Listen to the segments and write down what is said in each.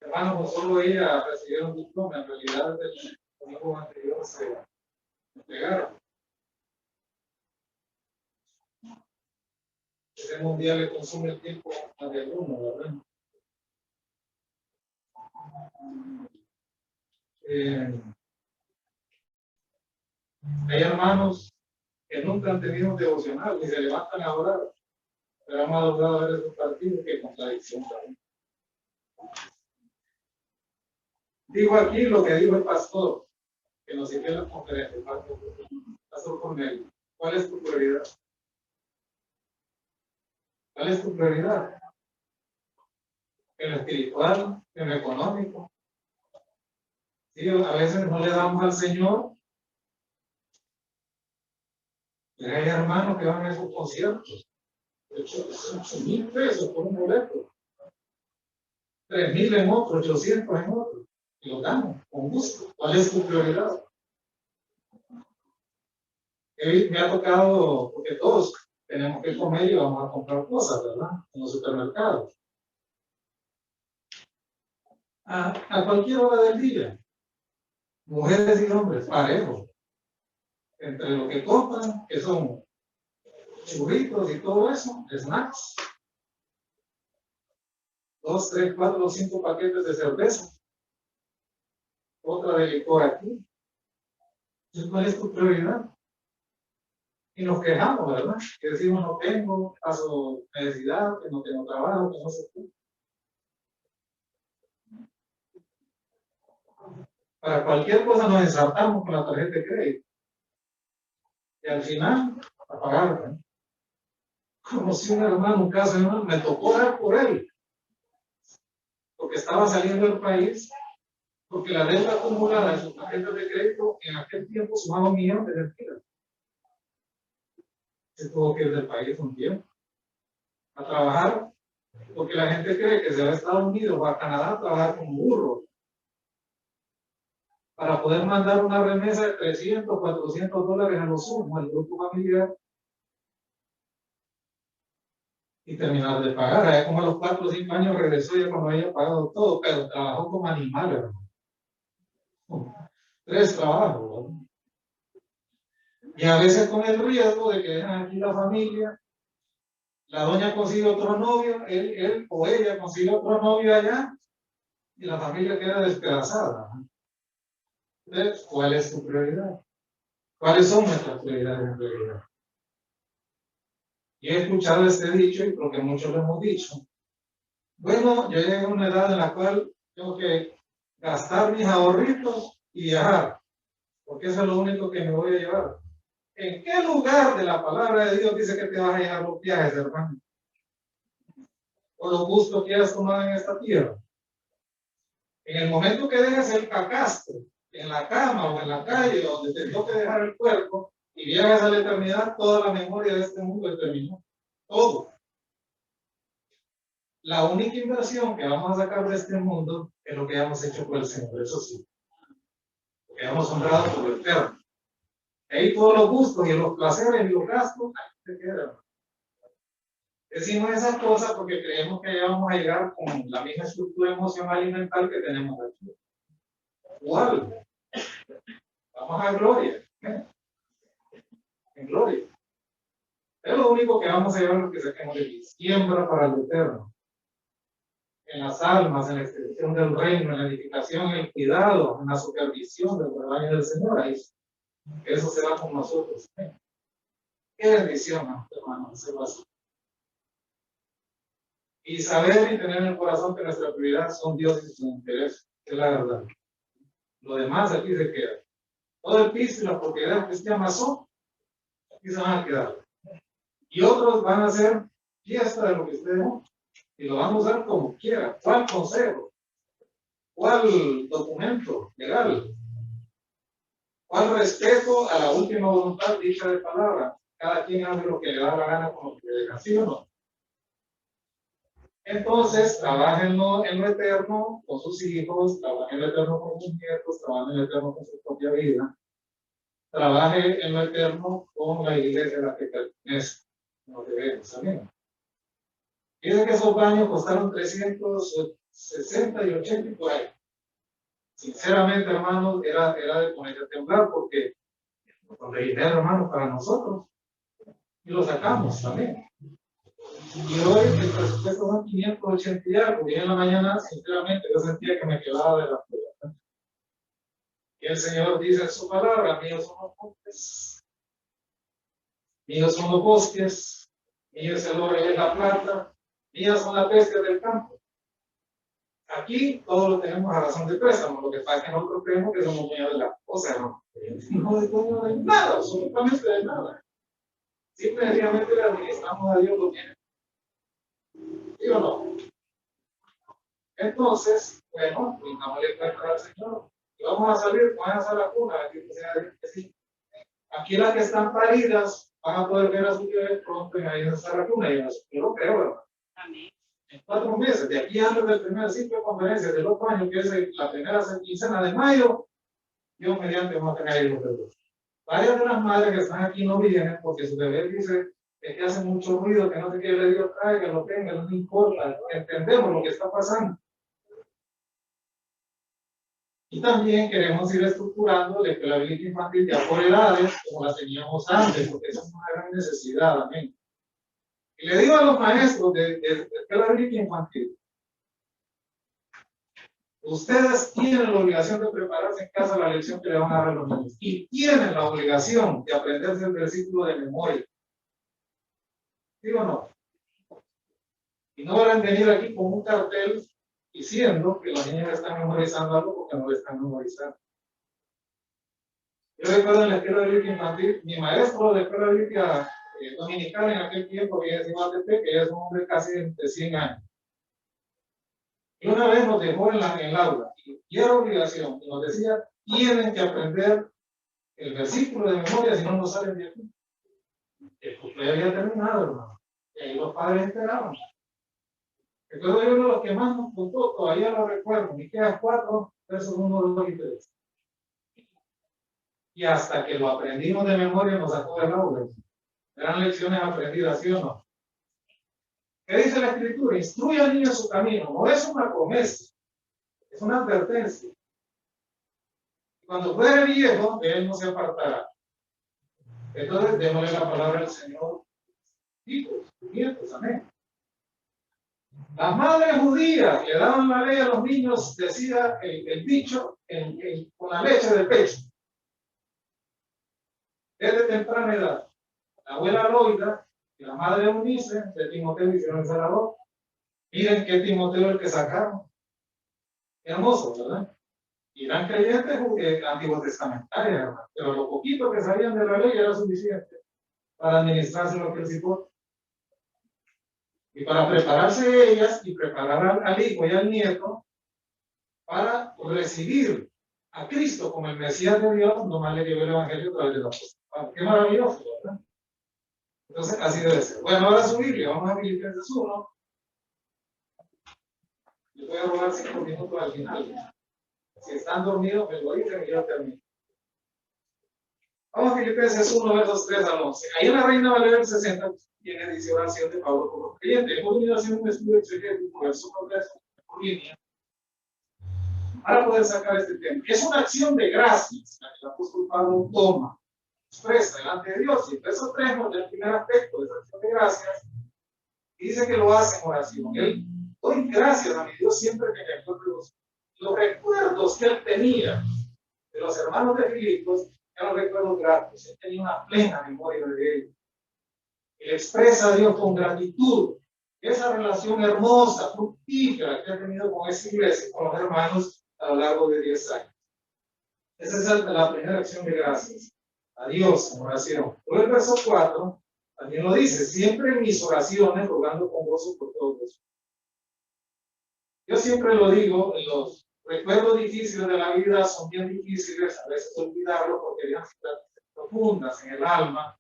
Hermano, no solo ella recibió un diploma, en realidad el domingo anterior se entregaron. Ese mundial le consume el tiempo más de uno, ¿verdad? Hay hermanos que nunca han tenido un devocional, ni se levantan a orar, pero han madurado a ver esos partidos, que contradicción también. Digo aquí lo que dijo el pastor, que nos sirvió en la conferencia, Pastor Cornelio. ¿Cuál es tu prioridad? ¿Cuál es tu prioridad? ¿En lo espiritual? ¿En lo económico? Sí, a veces no le damos al Señor. Pero hay hermanos que van a esos conciertos. 8,000 pesos por un boleto. 3,000 en otro, 800 en otro. Y lo damos con gusto. ¿Cuál es tu prioridad? Me ha tocado, porque todos tenemos que comer y vamos a comprar cosas, ¿verdad? En los supermercados. A cualquier hora del día. Mujeres y hombres, parejos. Entre lo que compran, que son churritos y todo eso, snacks. 2, 3, 4, 5 paquetes de cerveza. Otra de licor aquí. ¿Cuál es tu prioridad? Y nos quejamos, ¿verdad? Que decimos, no tengo, paso necesidad, que no tengo trabajo, que no sé qué. Para cualquier cosa nos ensartamos con la tarjeta de crédito. Y al final, a pagar, ¿no? Conocí un hermano, un caso, hermano, me tocó orar por él. Porque estaba saliendo del país, porque la deuda acumulada en sus tarjetas de crédito en aquel tiempo sumaba 1 millón de lempiras. Se tuvo que ir del país un tiempo a trabajar, porque la gente cree que se va a Estados Unidos o a Canadá a trabajar como burro para poder mandar una remesa de 300, 400 dólares a lo sumo al grupo familiar y terminar de pagar. Allá como a los 4 o 5 años regresó ya cuando había pagado todo, pero trabajó como animal, hermano. 3 trabajos, ¿no? Y a veces con el riesgo de que dejan aquí la familia, la doña consigue otro novio, él o ella consigue otro novio allá y la familia queda despedazada. Entonces, ¿cuál es tu prioridad? ¿Cuáles son nuestras prioridades en realidad? Y he escuchado este dicho y creo que muchos lo hemos dicho. Bueno, yo llegué a una edad en la cual tengo que gastar mis ahorritos y viajar, porque eso es lo único que me voy a llevar. ¿En qué lugar de la palabra de Dios dice que te vas a llevar los viajes, hermano? O los gustos que has tomado en esta tierra. En el momento que dejes el cacastro en la cama o en la calle donde te toque dejar el cuerpo y viajes a la eternidad, toda la memoria de este mundo terminó. Todo. La única inversión que vamos a sacar de este mundo es lo que hemos hecho por el Señor, eso sí. Que hemos honrado por el eterno. Ahí todos los gustos y los placeres y los gastos, ahí se quedan. Decimos esas cosas porque creemos que ya vamos a llegar con la misma estructura emocional y mental que tenemos aquí. ¿Cuál? Vamos a gloria. En gloria. Es lo único que vamos a llevar lo que saquemos de aquí. Siembra para el eterno. En las almas, en la extensión del reino, en la edificación, en el cuidado, en la supervisión del rebaño del Señor. Ahí, eso se va con nosotros. Qué bendición, hermanos, se va así. Y saber y tener en el corazón que nuestra prioridad son Dios y sus intereses, es la verdad. Lo demás aquí se queda. Todo el piso y las propiedades que usted amasó, aquí se van a quedar. Y otros van a hacer fiesta de lo que usted dejó. Y lo van a usar como quiera. ¿Cuál consejo? ¿Cuál documento legal? ¿Cuál respeto a la última voluntad dicha de palabra? Cada quien hace lo que le da la gana con lo que le deja, ¿sí o no? Entonces, trabajen en lo eterno con sus hijos, trabajen en lo eterno con sus nietos, trabajen en lo eterno con su propia vida, trabaje en lo eterno con la iglesia a la que pertenece. No debemos, amén. Dicen que esos baños costaron 60 y 80 y por ahí. Sinceramente, hermanos, era de ponerse a temblar porque de dinero, hermanos, para nosotros. Y lo sacamos también. Y hoy el presupuesto son 580 y algo. Y en la mañana, sinceramente, yo sentía que me quedaba de la prueba. Y el Señor dice en su palabra: míos son los montes, míos son los bosques, míos es el oro y la plata, mías son las bestias del campo. Aquí todo lo tenemos a razón de préstamo, lo que pasa es que nosotros creemos que somos dueños de las cosas, ¿no? No de dueños de nada, absolutamente de nada. Simplemente le administramos a Dios lo que es. ¿Sí o no? Entonces, bueno, brindámosle cuenta al Señor. Y vamos a salir con esa lacuna. Sí. Aquí las que están paridas van a poder ver a su bebé pronto en ahí en esa lacuna. Yo lo creo, ¿verdad? Amén. En 4 meses, de aquí antes del primer ciclo de conferencias del otro año, que es la primera quincena de mayo, Dios mediante vamos a tener ahí los bebés. Varias de las madres que están aquí no vienen porque su bebé dice que hace mucho ruido, que no sé qué le dio, que lo tenga, no importa, entendemos lo que está pasando. Y también queremos ir estructurando la escuela bíblica infantil ya por edades, como la teníamos antes, porque esa es una gran necesidad, amén. Y le digo a los maestros de escuela bíblica infantil: ustedes tienen la obligación de prepararse en casa la lección que le van a dar a los niños. Y tienen la obligación de aprenderse el versículo de memoria. ¿Sí o no? Y no van a venir aquí con un cartel diciendo que los niños están memorizando algo porque no lo están memorizando. Yo recuerdo en la escuela bíblica infantil, mi maestro de escuela bíblica dominical en aquel tiempo, que es Iguatete, que es un hombre casi de 100 años. Y una vez nos dejó en el aula, y era obligación, y nos decía: tienen que aprender el versículo de memoria, si no, no salen de aquí. El cumple había terminado, hermano. Y ahí los padres esperaban. Recuerdo yo uno de los que más nos contó, todavía lo recuerdo, Miqueas 4, versos 1, 2 y 3. Y hasta que lo aprendimos de memoria nos sacó del aula. Eran lecciones aprendidas, ¿sí o no? ¿Qué dice la Escritura? Instruye al niño en su camino. No es una promesa, es una advertencia. Cuando fuere viejo, de él no se apartará. Entonces, démosle la palabra al Señor. Hijos, nietos, amén. Las madres judías le daban la ley a los niños, decía el dicho, con la leche del pecho. Desde temprana edad. La abuela Loida y la madre Eunice de Timoteo hicieron esa labor. Miren que Timoteo el que sacaron. Hermoso, ¿verdad? Y eran creyentes antiguos testamentarios, hermano. Pero lo poquito que sabían de la ley era suficiente para administrarse lo que les importa. Y para prepararse ellas y preparar al hijo y al nieto para recibir a Cristo como el Mesías de Dios, nomás le llevó el Evangelio a través de la apóstol. Qué maravilloso, ¿verdad? Entonces, así debe ser. Bueno, ahora su Biblia, vamos a Filipenses 1. Les voy a robar 5 minutos al final. Si están dormidos, me lo dicen y yo termino. Vamos a Filipenses 1, versos 3 al 11. Ahí en la Reina Valera del 60 tiene, dice, oración de Pablo por los creyentes. Hemos venido haciendo un estudio exegético, verso por verso, por línea, para poder sacar este tema. Es una acción de gracias la que el apóstol Pablo toma, expresa delante de Dios. Y el verso 3 nos da el primer aspecto de esa acción de gracias. Y dice que lo hace en oración. Él doy gracias a mi Dios siempre que me acuerdo los recuerdos que él tenía de los hermanos de Filipos. Eran recuerdos gratos. Él tenía una plena memoria de ellos. Él expresa a Dios con gratitud. Esa relación hermosa, fructífera que ha tenido con esa iglesia y con los hermanos a lo largo de 10 años. Esa es la primera acción de gracias a Dios en oración. Luego el verso 4 también lo dice: siempre en mis oraciones rogando con gozo por todos. Yo siempre lo digo, los recuerdos difíciles de la vida son bien difíciles, a veces olvidarlo porque ya están profundas en el alma,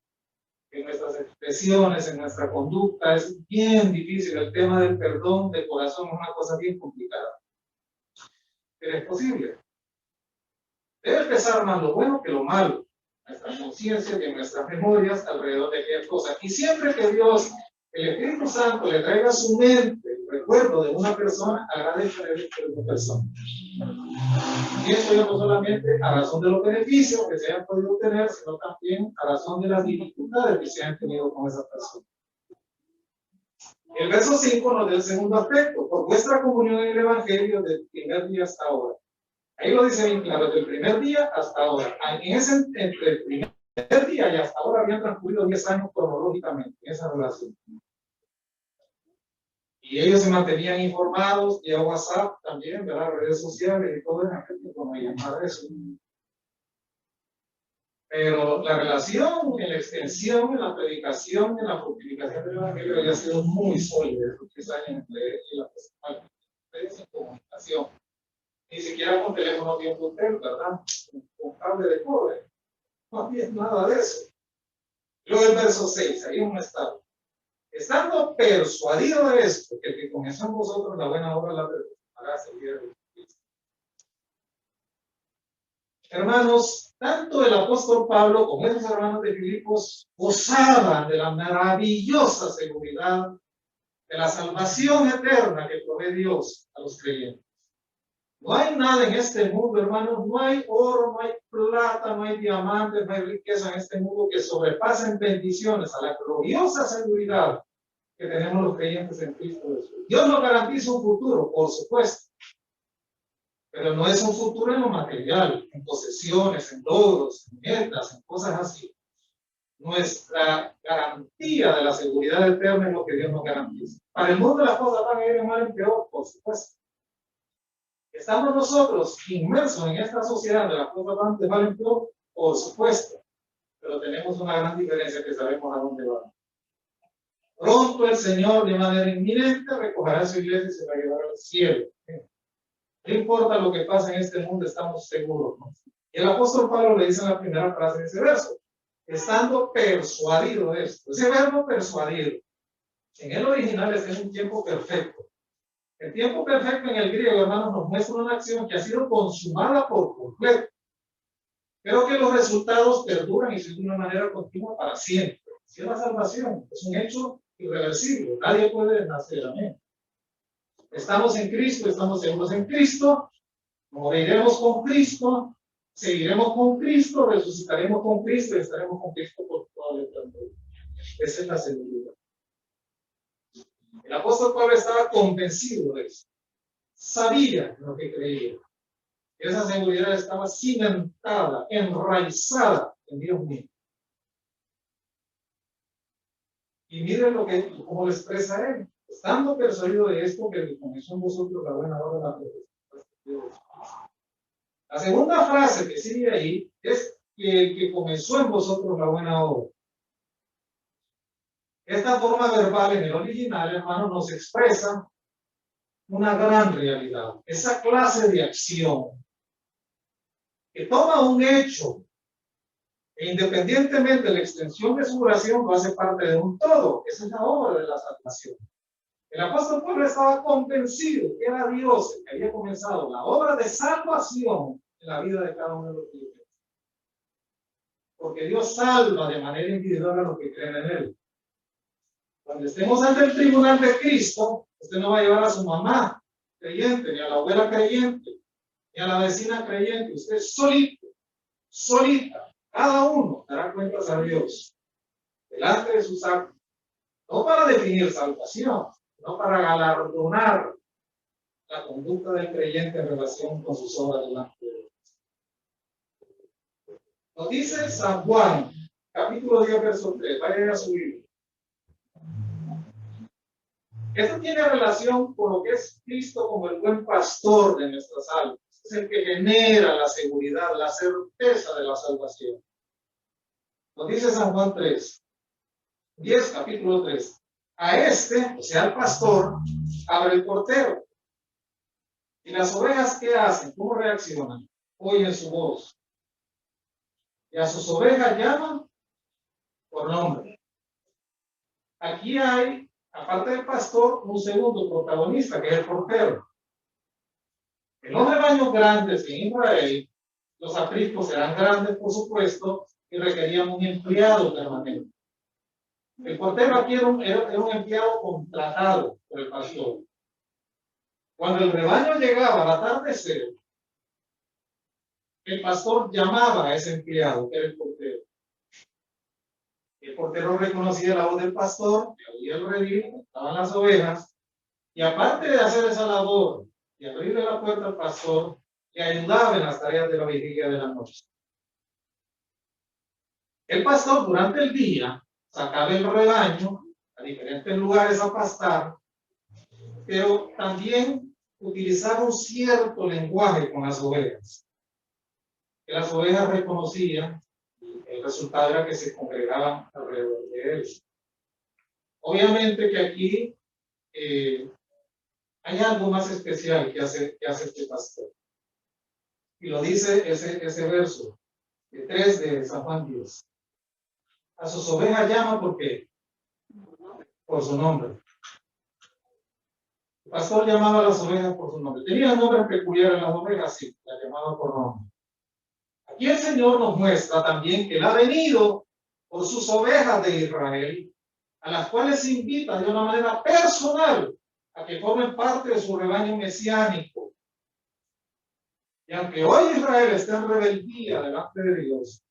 en nuestras expresiones, en nuestra conducta. Es bien difícil. El tema del perdón de corazón es una cosa bien complicada. Pero es posible. Debe pesar más lo bueno que lo malo. Nuestra conciencia y nuestras memorias alrededor de aquellas cosas. Y siempre que Dios, el Espíritu Santo, le traiga a su mente el recuerdo de una persona agradece el hecho de otra persona. Y eso ya no solamente a razón de los beneficios que se hayan podido obtener, sino también a razón de las dificultades que se han tenido con esa persona. El verso 5 nos da el segundo aspecto: por vuestra comunión en el Evangelio desde el primer día hasta ahora. Ahí lo dice bien claro, desde el primer día hasta ahora. Entre el primer día y hasta ahora habían transcurrido 10 años cronológicamente en esa relación. Y ellos se mantenían informados vía WhatsApp también, ¿verdad? Redes sociales y todo en aquel tiempo no había nada de eso. Pero la relación, en la extensión, en la predicación, en la fructificación del Evangelio había sido muy sólida estos 10 años entre él y la persona, en comunicación. Ni siquiera con teléfono bien hotel, ¿verdad? Con cable de cobre. No había nada de eso. Luego el verso 6, ahí un estado. Estando persuadido de esto, que el que comenzó en vosotros la buena obra la perfeccionará hasta el día de Cristo. Hermanos, tanto el apóstol Pablo como esos hermanos de Filipos gozaban de la maravillosa seguridad de la salvación eterna que provee Dios a los creyentes. No hay nada en este mundo, hermanos, no hay oro, no hay plata, no hay diamantes, no hay riqueza en este mundo que sobrepasen bendiciones a la gloriosa seguridad que tenemos los creyentes en Cristo Jesús. Dios nos garantiza un futuro, por supuesto, pero no es un futuro en lo material, en posesiones, en logros, en metas, en cosas así. Nuestra garantía de la seguridad eterna es lo que Dios nos garantiza. Para el mundo las cosas van a ir de mal en peor, por supuesto. ¿Estamos nosotros inmersos en esta sociedad de las cosas van de mal en peor? Por supuesto, pero tenemos una gran diferencia, que sabemos a dónde vamos. Pronto el Señor, de manera inminente, recogerá su iglesia y se va a llevar al cielo. No importa lo que pasa en este mundo, estamos seguros, ¿no? Y el apóstol Pablo le dice en la primera frase de ese verso: estando persuadido de esto. Ese verbo persuadir, en el original es en un tiempo perfecto. El tiempo perfecto en el griego, hermanos, nos muestra una acción que ha sido consumada por completo, pero que los resultados perduran y son de una manera continua para siempre. Si es la salvación, es un hecho irreversible, nadie puede nacer, amén. Estamos en Cristo, estamos seguros en Cristo, moriremos con Cristo, seguiremos con Cristo, resucitaremos con Cristo y estaremos con Cristo por toda la eternidad. Esa es la seguridad. El apóstol Pablo estaba convencido de eso. Sabía lo que creía. Esa seguridad estaba cimentada, enraizada en Dios mismo. Y miren cómo lo expresa él. Estando persuadido de esto, que comenzó en vosotros la buena obra de la Dios. La segunda frase que sigue ahí es que comenzó en vosotros la buena obra. Esta forma verbal en el original, hermano, nos expresa una gran realidad. Esa clase de acción que toma un hecho e independientemente de la extensión de su oración, lo hace parte de un todo. Esa es la obra de la salvación. El apóstol Pablo estaba convencido que era Dios el que había comenzado la obra de salvación en la vida de cada uno de los creyentes. Porque Dios salva de manera individual a los que creen en Él. Cuando estemos ante el tribunal de Cristo, usted no va a llevar a su mamá creyente, ni a la abuela creyente, ni a la vecina creyente. Usted solito, solita, cada uno dará cuentas a Dios delante de sus actos. No para definir salvación, no para galardonar la conducta del creyente en relación con sus obras delante de Dios. Nos dice San Juan, capítulo 10, verso 3. Vayan a su Biblia. Esto tiene relación con lo que es Cristo como el buen pastor de nuestras almas. Es el que genera la seguridad, la certeza de la salvación. Nos dice San Juan 3, 10, capítulo 3. A este, o sea, al pastor, abre el portero. ¿Y las ovejas qué hacen? ¿Cómo reaccionan? Oyen su voz. Y a sus ovejas llaman por nombre. Aquí hay, aparte del pastor, un segundo protagonista, que es el portero. En los rebaños grandes en Israel, los apriscos eran grandes, por supuesto, y requerían un empleado permanente. El portero aquí era un empleado contratado por el pastor. Cuando el rebaño llegaba al atardecer, el pastor llamaba a ese empleado, que era el portero. El portero reconocía la voz del pastor, que abría el redil, estaban las ovejas, y aparte de hacer esa labor y abrirle la puerta al pastor, le ayudaba en las tareas de la vigilia de la noche. El pastor durante el día sacaba el rebaño a diferentes lugares a pastar, pero también utilizaba un cierto lenguaje con las ovejas, que las ovejas reconocían. El resultado era que se congregaban alrededor de él. Obviamente que aquí hay algo más especial que hace este pastor. Y lo dice ese verso, el 3 de San Juan 10. A sus ovejas llama ¿por qué? Por su nombre. El pastor llamaba a las ovejas por su nombre. Tenía nombres peculiares las ovejas, sí, las llamaba por nombre. Aquí el Señor nos muestra también que Él ha venido por sus ovejas de Israel, a las cuales invita de una manera personal a que formen parte de su rebaño mesiánico. Y aunque hoy Israel está en rebeldía delante de Dios,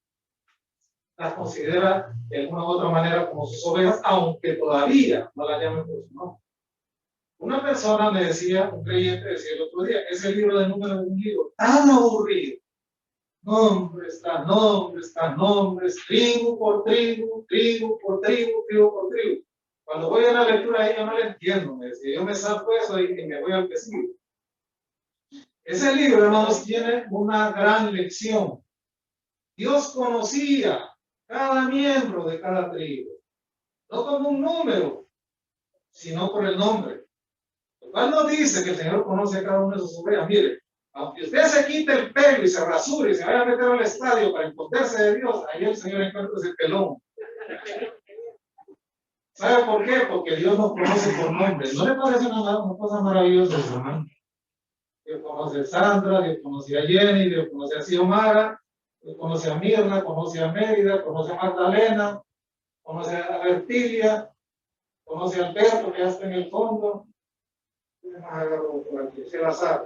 las considera de una u otra manera como sus ovejas, aunque todavía no las llamen por su nombre. Una persona me decía, un creyente decía el otro día, ese libro de Números es un libro tan aburrido. Nombres, tras nombres, tribu por tribu, tribu por tribu, tribu por tribu. Cuando voy a la lectura ahí yo no le entiendo, me decía, yo me salto eso y me voy al que sigue. Ese libro, hermanos, tiene una gran lección. Dios conocía cada miembro de cada tribu, no como un número, sino por el nombre. Lo cual no dice que el Señor conoce a cada uno de sus ovejas. Mire, aunque usted se quite el pelo y se rasure y se vaya a meter al estadio para esconderse de Dios, ahí el Señor encuentra ese pelón. ¿Sabe por qué? Porque Dios nos conoce por nombre. ¿No le parece una cosa maravillosa, hermano? Dios conoce a Sandra, Dios conoce a Jenny, Dios conoce a Xiomara, Dios conoce a Mirna, conoce a Mérida, conoce a Magdalena, conoce a Bertilia, conoce a Alberto, que ya está en el fondo.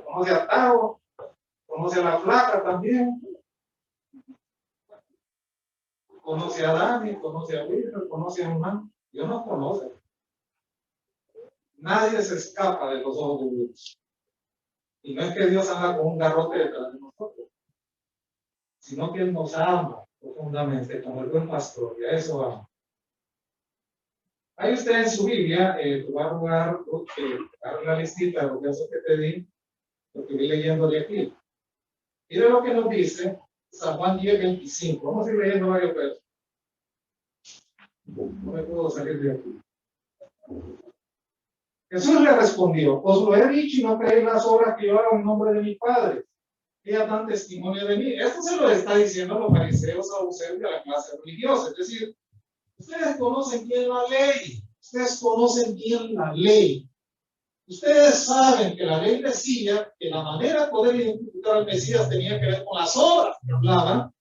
Conoce a Tao, conoce a la flaca también, conoce a Dani, conoce a Wilmer, conoce a Humán. Dios nos conoce. Nadie se escapa de los ojos de Dios. Y no es que Dios anda con un garrote detrás de nosotros, sino que Él nos ama profundamente como el buen pastor, y a eso vamos. Ahí usted en su Biblia, va a jugar una listita de los versos que te di, lo que vi leyendo de aquí. Mire lo que nos dice San Juan 10, 25. Vamos a ir leyendo varios versos. No me puedo salir de aquí. Jesús le respondió, os lo he dicho y no creéis las obras que yo hago en nombre de mi Padre. Ellas dan testimonio de mí. Esto se lo está diciendo a los fariseos, saduceos de la clase religiosa. Es decir, ustedes conocen bien la ley. Ustedes conocen bien la ley. Ustedes saben que la ley decía que la manera de poder identificar al Mesías tenía que ver con las obras que hablaban.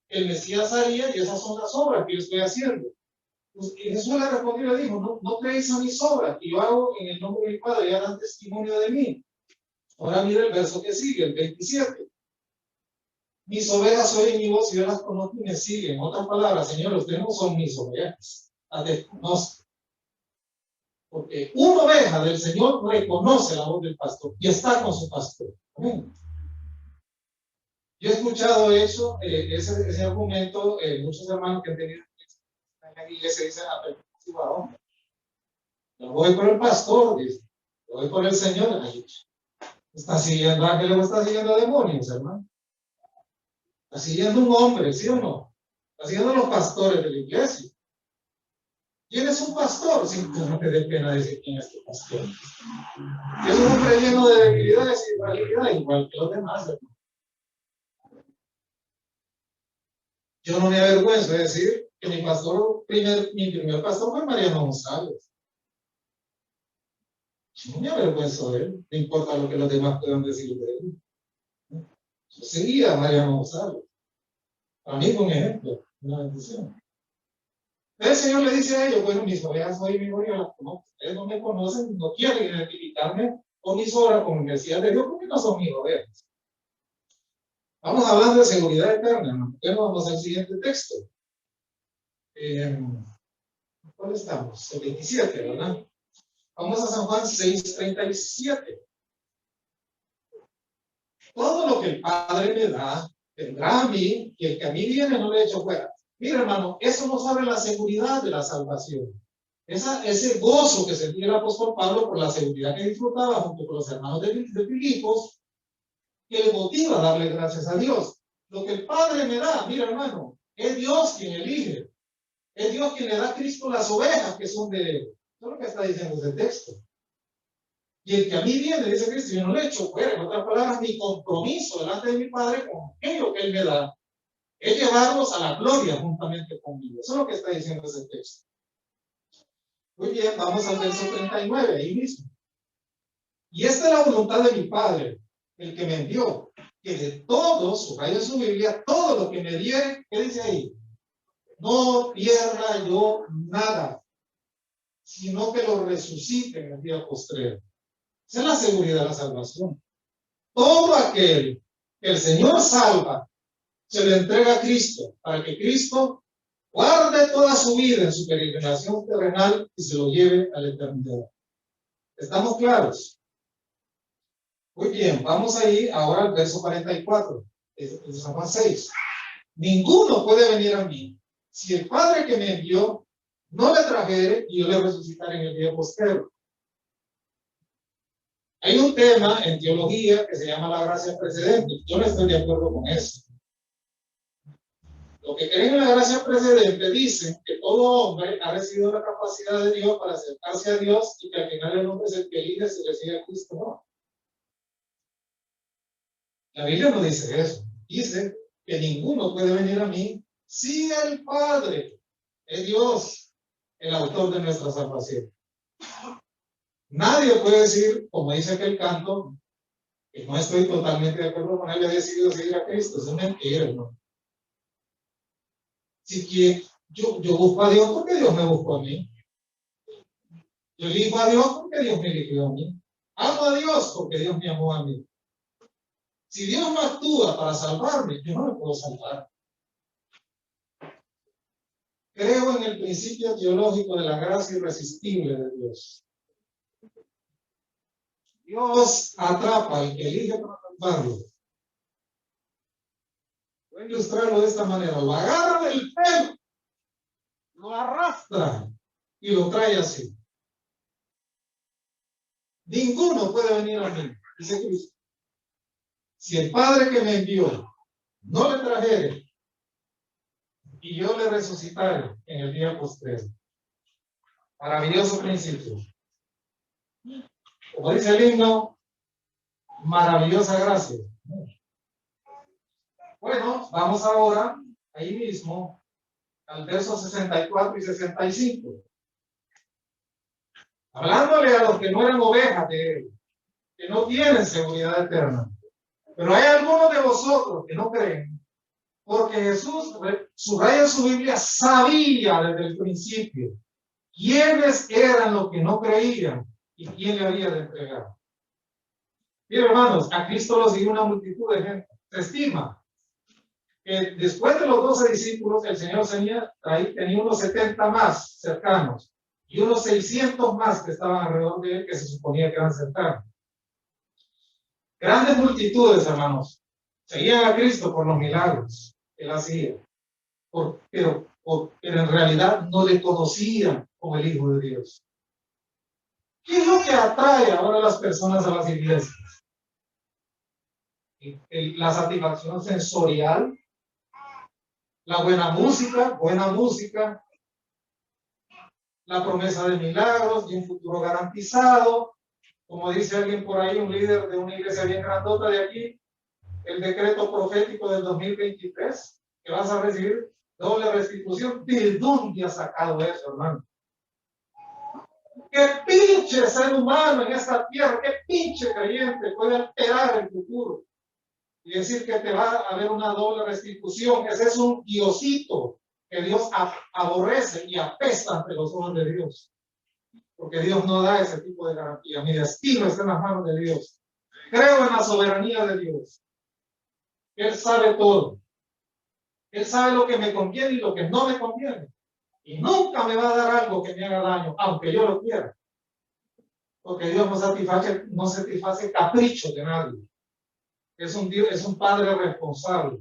El Mesías haría y esas son las obras que yo estoy haciendo. Pues, y Jesús le respondió y le dijo, no creéis a mis obras que yo hago en el nombre de mi Padre, ya dan testimonio de mí. Ahora mire el verso que sigue, el 27. Mis ovejas oyen mi voz y yo las conozco y me siguen. En otras palabras, Señor, ustedes no son mis ovejas, las desconozco. Porque una oveja del Señor reconoce la voz del pastor y está con su pastor. Amén. Yo he escuchado eso, ese argumento, muchos hermanos que han tenido en la iglesia dicen, yo voy por el pastor, dice, yo voy por el Señor. Ay, está siguiendo ángeles o está siguiendo demonios, hermano. Está siguiendo un hombre, ¿sí o no? Está siguiendo los pastores de la iglesia. ¿Quién es un pastor? Simplemente de pena decir quién es tu pastor. Es un hombre lleno de debilidades y fragilidades, igual que los demás, hermano. Yo no me avergüenzo de decir que mi primer pastor fue Mariano González. Yo no me avergüenzo de él, no importa lo que los demás puedan decir de él. Yo seguía a Mariano González. Para mí fue un ejemplo, una bendición. El Señor le dice a ellos, bueno, mis ovejas hoy mismo yo las conozco. Ustedes no me conocen, no quieren identificarme omisora como Mesías de Dios, porque no son mis ovejas. Vamos hablando de seguridad eterna, ¿no? Vamos al siguiente texto. ¿Cuál estamos? El 27, ¿verdad? Vamos a San Juan 6:37. Todo lo que el Padre me da, vendrá a mí, y el que a mí viene no le echo fuera. Mira, hermano, eso nos abre la seguridad de la salvación. Ese gozo que sentía el apóstol Pablo por la seguridad que disfrutaba junto con los hermanos de Filipos, que le motiva a darle gracias a Dios. Lo que el Padre me da, mira, hermano, es Dios quien elige. Es Dios quien le da a Cristo las ovejas que son de él. Eso es lo que está diciendo ese texto. Y el que a mí viene, dice Cristo, yo no le echo fuera. En otras palabras, mi compromiso delante de mi Padre con aquello que Él me da es llevarlos a la gloria juntamente conmigo. Eso es lo que está diciendo ese texto. Muy bien, vamos al verso 39, ahí mismo. Y esta es la voluntad de mi Padre, el que me envió, que de todo, subraya su Biblia, todo lo que me diere, ¿qué dice ahí? No pierda yo nada, sino que lo resucite en el día postrero. Esa es la seguridad de la salvación. Todo aquel que el Señor salva, se le entrega a Cristo, para que Cristo guarde toda su vida en su peregrinación terrenal y se lo lleve a la eternidad. ¿Estamos claros? Muy bien, vamos a ir ahora al verso 44 de San Juan 6. Ninguno puede venir a mí si el Padre que me envió no le trajere y yo le resucitaré en el día postrero. Hay un tema en teología que se llama la gracia precedente. Yo no estoy de acuerdo con eso. Lo que creen en la gracia precedente dicen que todo hombre ha recibido la capacidad de Dios para acercarse a Dios y que al final el hombre es el que elige si recibe a Cristo o no. La Biblia no dice eso. Dice que ninguno puede venir a mí si el Padre es Dios, el autor de nuestra salvación. Nadie puede decir, como dice aquel canto, que no estoy totalmente de acuerdo con él, he decidido seguir a Cristo. Eso es mentira, ¿no? Si que yo busco a Dios porque Dios me buscó a mí. Yo elijo a Dios porque Dios me eligió a mí. Amo a Dios porque Dios me amó a mí. Si Dios no actúa para salvarme, yo no me puedo salvar. Creo en el principio teológico de la gracia irresistible de Dios. Dios atrapa al que elige para salvarlo. Voy a ilustrarlo de esta manera. Lo agarra del pelo, lo arrastra y lo trae así. Ninguno puede venir a mí, dice Cristo, si el Padre que me envió no le trajere y yo le resucitaré en el día postrero. Maravilloso principio. Como dice el himno, maravillosa gracia. Bueno, vamos ahora, ahí mismo, al verso 64 y 65. Hablándole a los que no eran ovejas de él, que no tienen seguridad eterna. Pero hay algunos de vosotros que no creen, porque Jesús, subraya en su Biblia, sabía desde el principio quiénes eran los que no creían y quién le había de entregar. Bien, hermanos, a Cristo lo siguió una multitud de gente. Se estima que después de los 12 discípulos, el Señor tenía unos 70 más cercanos y unos 600 más que estaban alrededor de él, que se suponía que eran cercanos. Grandes multitudes, hermanos, seguían a Cristo por los milagros que él hacía, pero en realidad no le conocían como el Hijo de Dios. ¿Qué es lo que atrae ahora a las personas a las iglesias? La satisfacción sensorial, la buena música, la promesa de milagros y un futuro garantizado. Como dice alguien por ahí, un líder de una iglesia bien grandota de aquí, el decreto profético del 2023, que vas a recibir doble restitución. ¿De dónde ha sacado eso, hermano? ¿Qué pinche ser humano en esta tierra, qué pinche creyente puede alterar el futuro y decir que te va a haber una doble restitución? Ese es un diosito que Dios aborrece y apesta ante los ojos de Dios. porque Dios no da ese tipo de garantía. Mi destino está en las manos de Dios. Creo en la soberanía de Dios. Él sabe todo. Él sabe lo que me conviene y lo que no me conviene. Y nunca me va a dar algo que me haga daño, aunque yo lo quiera. Porque Dios no satisface caprichos de nadie. Es un Dios, es un Padre responsable.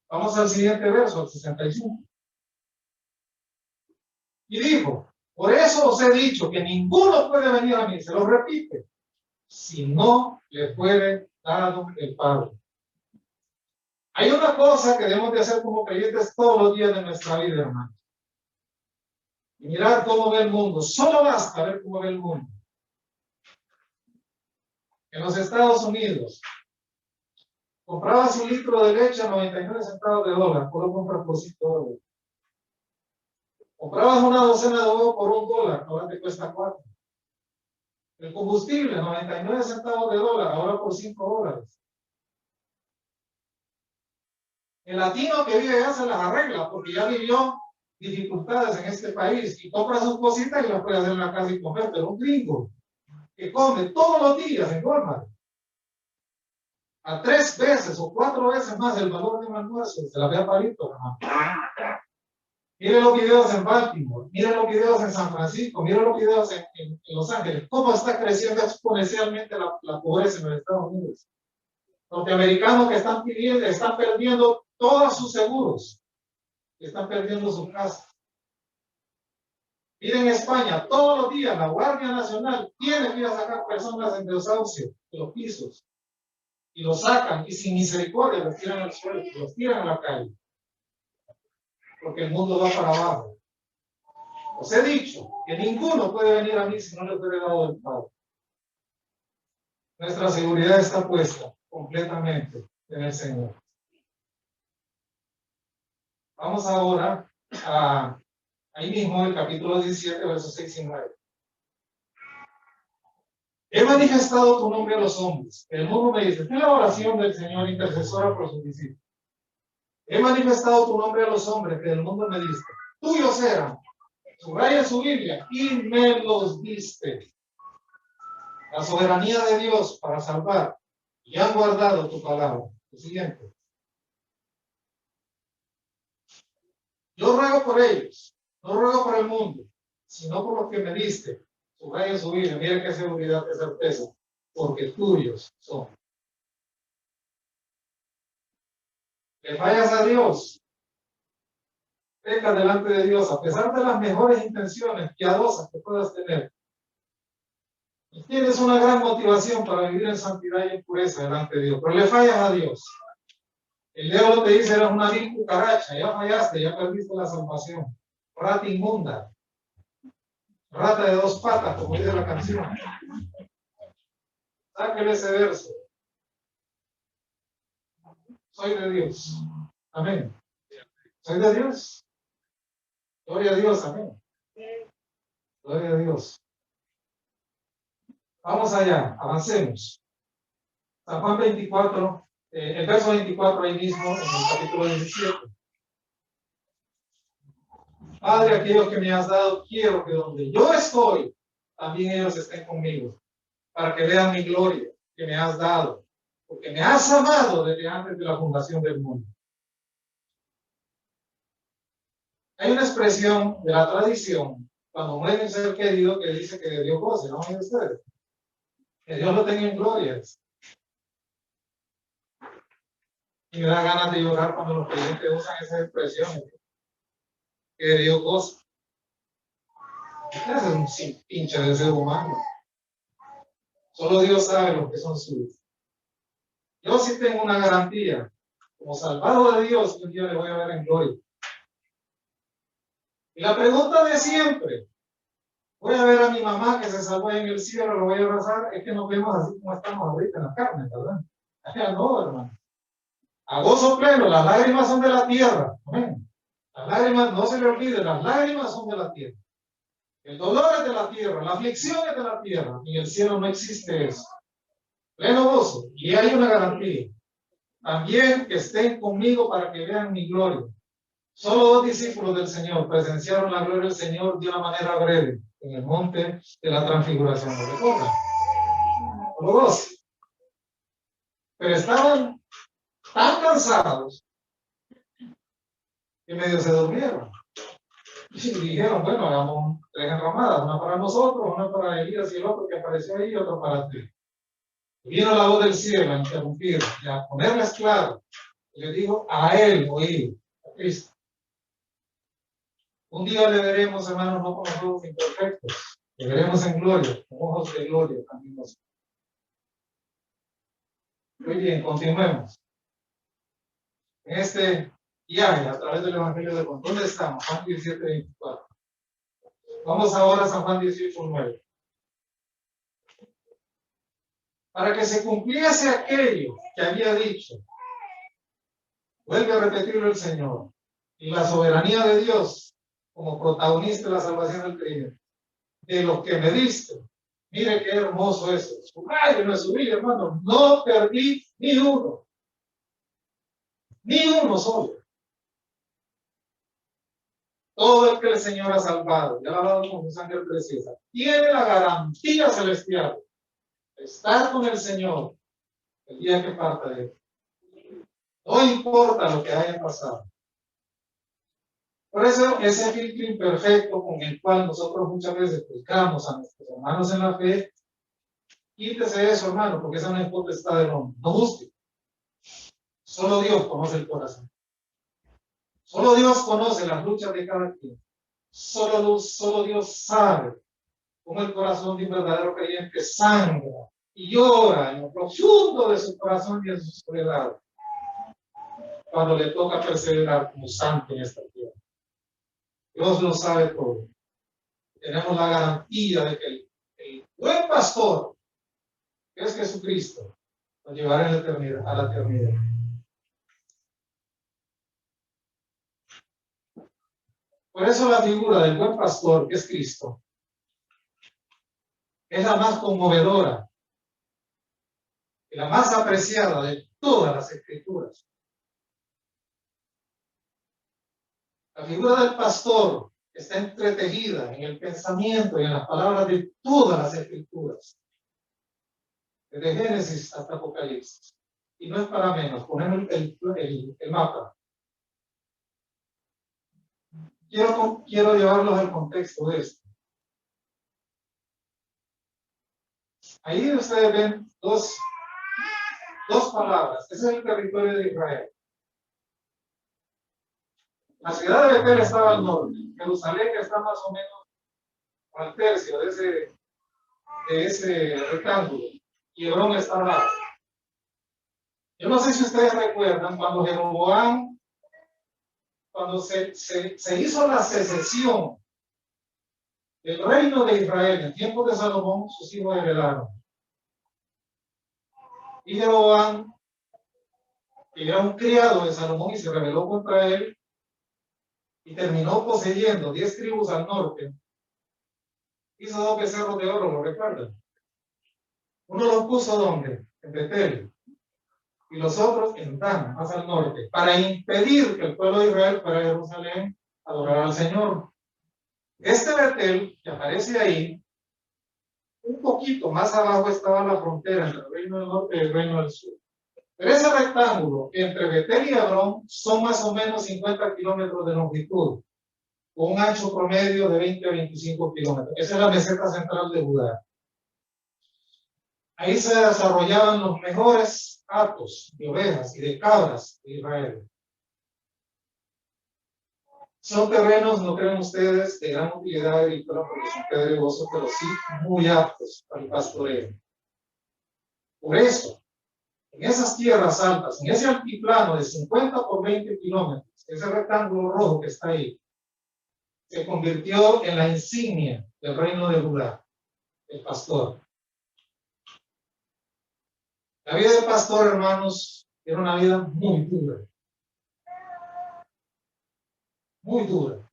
Vamos al siguiente verso, al 65. Y dijo, por eso os he dicho que ninguno puede venir a mí, se lo repite, si no le fuere dado el Padre. Hay una cosa que debemos de hacer como creyentes todos los días de nuestra vida, hermano. Y mirar cómo ve el mundo. Solo basta ver cómo ve el mundo. En los Estados Unidos, comprabas un litro de leche a 99 centavos de dólar, por lo compras por $5. Comprabas una docena de huevos por $1, ahora te cuesta 4. El combustible, 99 centavos de dólar, ahora por $5. El latino que vive allá se las arregla porque ya vivió dificultades en este país y compra sus cositas y las puede hacer en la casa y comer, pero un gringo que come todos los días en Walmart a 3 veces o 4 veces más el valor de un almuerzo, se la ve a palito, hermano. Miren los videos en Baltimore, miren los videos en San Francisco, miren los videos en Los Ángeles, cómo está creciendo exponencialmente la pobreza en los Estados Unidos. Norteamericanos que están perdiendo todos sus seguros, que están perdiendo su casa. Miren España, todos los días la Guardia Nacional tiene que ir a sacar personas en desahucio de los pisos y los sacan y sin misericordia los tiran al suelo, los tiran a la calle. Porque el mundo va para abajo. Os he dicho que ninguno puede venir a mí si no le fuere dado el Padre. Nuestra seguridad está puesta completamente en el Señor. Vamos ahora a ahí mismo el capítulo 17, versos 6 y 9. He manifestado tu nombre a los hombres. El mundo me dice, es la oración del Señor intercesora por sus discípulos. He manifestado tu nombre a los hombres, que el mundo me dice, tuyos eran. Subraya su Biblia, y me los diste. La soberanía de Dios para salvar, y han guardado tu palabra. Lo siguiente. Yo ruego por ellos, no ruego por el mundo, sino por los que me diste. Subraya su Biblia, mira qué seguridad, qué certeza, porque tuyos son. Le fallas a Dios, pecas delante de Dios, a pesar de las mejores intenciones piadosas que puedas tener. Y tienes una gran motivación para vivir en santidad y en pureza delante de Dios, pero le fallas a Dios. El diablo te dice, eres una vil cucaracha, ya fallaste, ya perdiste la salvación. Rata inmunda, rata de 2 patas, como dice la canción. Sáquele ese verso. Soy de Dios. Amén. Soy de Dios. Gloria a Dios, amén. Gloria a Dios. Vamos allá, avancemos. San Juan 24, el verso 24 ahí mismo, en el capítulo 17. Padre, aquellos que me has dado, quiero que donde yo estoy, también ellos estén conmigo, para que vean mi gloria que me has dado, porque me has amado desde antes de la fundación del mundo. Hay una expresión de la tradición, cuando muere un ser querido, que dice que de Dios goce, ¿no? ¿Ven ustedes? Que Dios lo tenga en gloria. Y me da ganas de llorar cuando los creyentes usan esas expresiones. Que de Dios goce. Ese es un pinche de ser humano. Solo Dios sabe lo que son suyos. Yo sí tengo una garantía. Como salvado de Dios, un día le voy a ver en gloria. Y la pregunta de siempre, voy a ver a mi mamá que se salvó en el cielo, lo voy a abrazar, es que nos vemos así como estamos ahorita en la carne, ¿verdad? Ya no, hermano. A gozo pleno, las lágrimas son de la tierra. Amén. Las lágrimas, no se le olvide, las lágrimas son de la tierra. El dolor es de la tierra, la aflicción es de la tierra. En el cielo no existe eso. Pleno gozo. Y hay una garantía. También que estén conmigo para que vean mi gloria. Solo 2 discípulos del Señor presenciaron la gloria del Señor de una manera breve en el monte de la transfiguración. ¿Lo recuerdan? Los 12. Pero estaban tan cansados que medio se durmieron. Y dijeron, bueno, hagamos 3 enramadas, una para nosotros, una para Elías y el otro que apareció ahí y otro para ti. Vino la voz del cielo a interrumpir y a ponerles claro. Y le dijo, a él oír, a Cristo. Un día le veremos, hermanos, no con los ojos imperfectos, le veremos en gloria, con ojos de gloria también nosotros. Muy bien, continuemos. En este viaje a través del Evangelio de Juan, ¿dónde estamos? Juan 17, 24. Vamos ahora a San Juan 18, 9. Para que se cumpliese aquello que había dicho, vuelve a repetirlo el Señor, y la soberanía de Dios como protagonista de la salvación del creyente. De los que me diste, mire qué hermoso eso. Su madre, no es su vida, hermano. No perdí ni uno solo. Todo el que el Señor ha salvado, ya lo ha dado con su sangre preciosa, tiene la garantía celestial de estar con el Señor el día que parta de él. No importa lo que haya pasado. Por eso, ese filtro imperfecto con el cual nosotros muchas veces juzgamos a nuestros hermanos en la fe, quítese eso, hermano, porque esa no es potestad del hombre. No busque. Solo Dios conoce el corazón. Solo Dios conoce las luchas de cada quien. Solo Dios sabe cómo el corazón de un verdadero creyente sangra y llora en lo profundo de su corazón y en su soledad cuando le toca perseverar como santo en esta tierra. Dios lo sabe todo. Tenemos la garantía de que el buen pastor, que es Jesucristo, nos llevará en la eternidad, a la eternidad. Por eso la figura del buen pastor, que es Cristo, es la más conmovedora y la más apreciada de todas las escrituras. La figura del pastor está entretejida en el pensamiento y en las palabras de todas las escrituras, desde Génesis hasta Apocalipsis. Y no es para menos, ponemos el mapa. Quiero llevarlos al contexto de esto. Ahí ustedes ven dos palabras. Ese es el territorio de Israel. La ciudad de Betel estaba al norte. Jerusalén, que está más o menos al tercio de ese rectángulo. Y Hebrón está al lado. Yo no sé si ustedes recuerdan cuando Jeroboam, cuando se hizo la secesión del reino de Israel en tiempos de Salomón, sus hijos rebelaron. Y Jeroboam, que era un criado de Salomón y se rebeló contra él, y terminó poseyendo 10 tribus al norte, hizo 2 becerros de oro, ¿lo recuerdan? Uno los puso ¿dónde? En Betel. Y los otros en Dan, más al norte, para impedir que el pueblo de Israel fuera a Jerusalén a adorar al Señor. Este Betel, que aparece ahí, un poquito más abajo estaba la frontera entre el reino del norte y el reino del sur. Pero ese rectángulo entre Betel y Hebrón son más o menos 50 kilómetros de longitud, con un ancho promedio de 20 a 25 kilómetros. Esa es la meseta central de Judá. Ahí se desarrollaban los mejores hatos de ovejas y de cabras de Israel. Son terrenos, no creen ustedes, de gran utilidad agrícola porque son pedregosos, pero sí muy aptos para el pastoreo. Por eso, en esas tierras altas, en ese altiplano de 50 por 20 kilómetros, ese rectángulo rojo que está ahí, se convirtió en la insignia del reino de Judá, el pastor. La vida del pastor, hermanos, era una vida muy dura. Muy dura.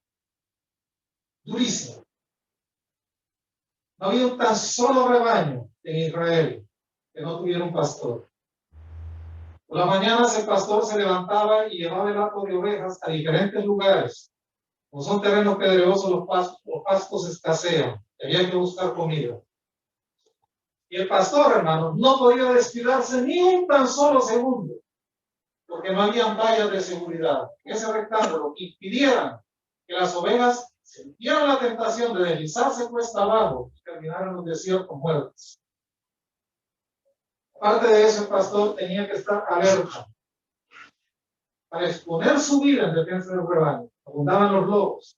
Durísima. No había un tan solo rebaño en Israel que no tuviera un pastor. Por las mañanas el pastor se levantaba y llevaba el hato de ovejas a diferentes lugares. Como son terrenos pedregosos, los pastos escasean. Había que buscar comida. Y el pastor, hermanos, no podía descuidarse ni un tan solo segundo, porque no había vallas de seguridad en ese rectángulo que impidieran que las ovejas sintieran la tentación de deslizarse cuesta abajo y terminaran en los desiertos muertos. Aparte de eso, el pastor tenía que estar alerta para exponer su vida en defensa del rebaño. Abundaban los lobos